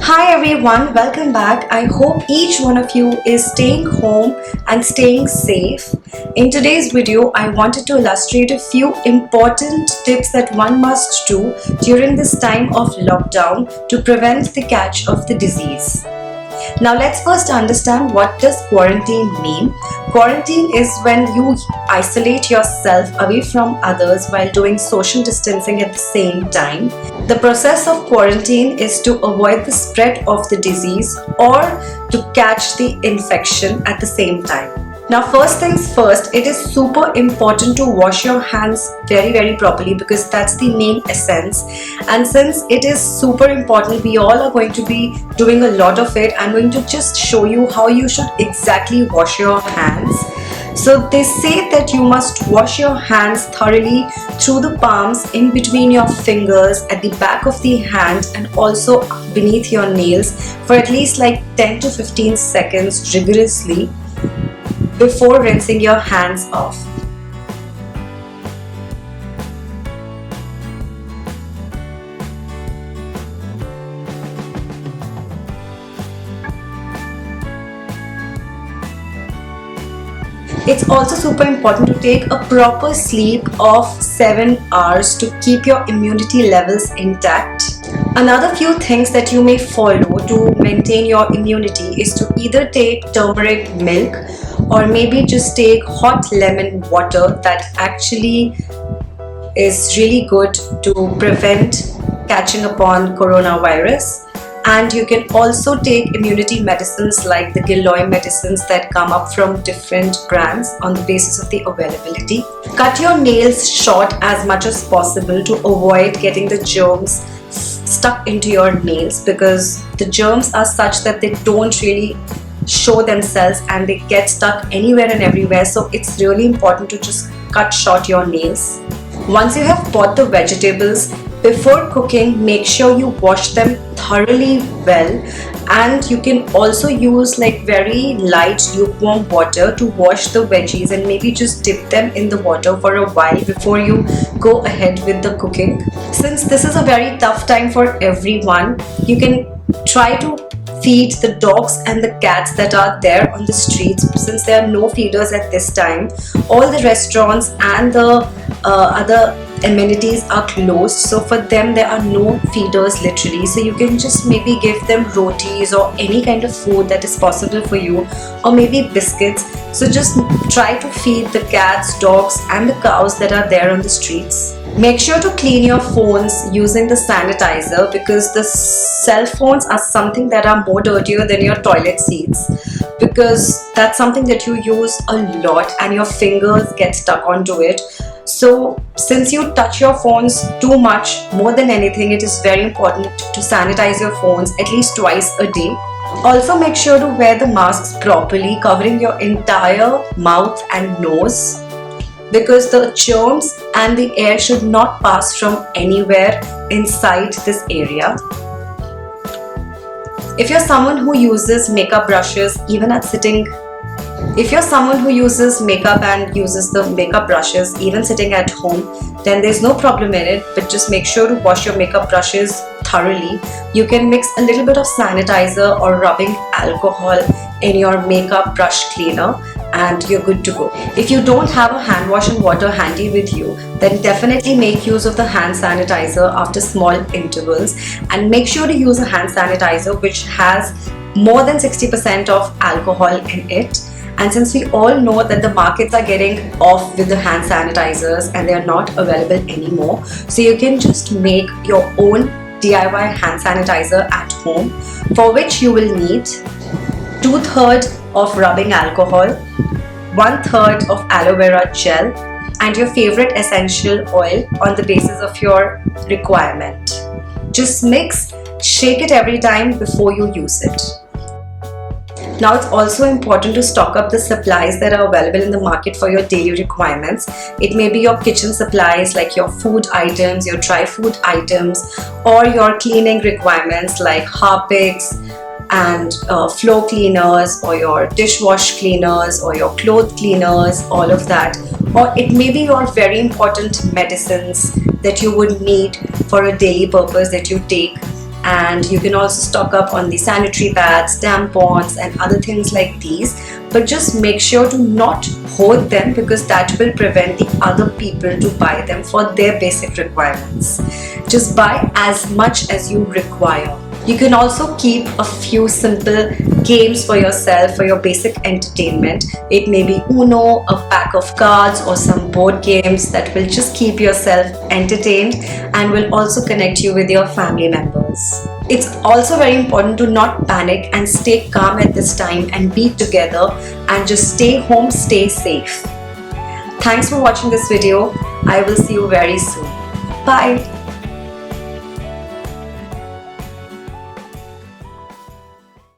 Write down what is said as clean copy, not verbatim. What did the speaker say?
Hi everyone, welcome back. I hope each one of you is staying home and staying safe. In today's video, I wanted to illustrate a few important tips that one must do during this time of lockdown to prevent the catch of the disease. Now let's first understand, what does quarantine mean? Quarantine is when you isolate yourself away from others while doing social distancing at the same time. The process of quarantine is to avoid the spread of the disease or to catch the infection at the same time. Now first things first, it is super important to wash your hands very properly because that's the main essence. And since it is super important, we all are going to be doing a lot of it. I'm going to just show you how you should exactly wash your hands. So they say that you must wash your hands thoroughly through the palms, in between your fingers, at the back of the hand, and also beneath your nails for at least like 10 to 15 seconds rigorously before rinsing your hands off. It's also super important to take a proper sleep of 7 hours to keep your immunity levels intact. Another few things that you may follow to maintain your immunity is to either take turmeric milk or maybe just take hot lemon water. That actually is really good to prevent catching upon coronavirus. And you can also take immunity medicines like the Giloy medicines that come up from different brands on the basis of the availability. Cut your nails short as much as possible to avoid getting the germs stuck into your nails, because the germs are such that they don't really show themselves and they get stuck anywhere and everywhere. So it's really important to just cut short your nails. Once you have bought the vegetables, before cooking, make sure you wash them thoroughly well, and you can also use like very light lukewarm water to wash the veggies, and maybe just dip them in the water for a while before you go ahead with the cooking. Since this is a very tough time for everyone, you can try to feed the dogs and the cats that are there on the streets. Since there are no feeders at this time, all the restaurants and the other amenities are closed, so for them there are no feeders literally. So you can just maybe give them rotis or any kind of food that is possible for you, or maybe biscuits. So just try to feed the cats, dogs and the cows that are there on the streets. Make sure to clean your phones using the sanitizer, because the cell phones are something that are more dirtier than your toilet seats, because that's something that you use a lot and your fingers get stuck onto it. So since you touch your phones too much, more than anything, it is very important to sanitize your phones at least twice a day. Also make sure to wear the masks properly, covering your entire mouth and nose, because the germs and the air should not pass from anywhere inside this area. If you're someone who uses makeup brushes even at sitting If you're someone who uses makeup and uses the makeup brushes even sitting at home, then there's no problem in it, but just make sure to wash your makeup brushes thoroughly. You can mix a little bit of sanitizer or rubbing alcohol in your makeup brush cleaner and you're good to go. If you don't have a hand wash and water handy with you, then definitely make use of the hand sanitizer after small intervals, and make sure to use a hand sanitizer which has more than 60% of alcohol in it. And since we all know that the markets are getting off with the hand sanitizers and they are not available anymore, so you can just make your own DIY hand sanitizer at home, for which you will need 2/3 of rubbing alcohol, 1/3 of aloe vera gel, and your favorite essential oil on the basis of your requirement. Just mix, shake it every time before you use it. Now it's also important to stock up the supplies that are available in the market for your daily requirements. It may be your kitchen supplies like your food items, your dry food items, or your cleaning requirements like Harpics and floor cleaners, or your dishwash cleaners, or your cloth cleaners, all of that. Or it may be your very important medicines that you would need for a daily purpose that you take, and you can also stock up on the sanitary pads, tampons and other things like these, but just make sure to not hoard them, because that will prevent the other people to buy them for their basic requirements. Just buy as much as you require. You can also keep a few simple games for yourself for your basic entertainment. It may be Uno, a pack of cards or some board games that will just keep yourself entertained and will also connect you with your family members. It's also very important to not panic and stay calm at this time and be together and just stay home, stay safe. Thanks for watching this video. I will see you very soon. Bye.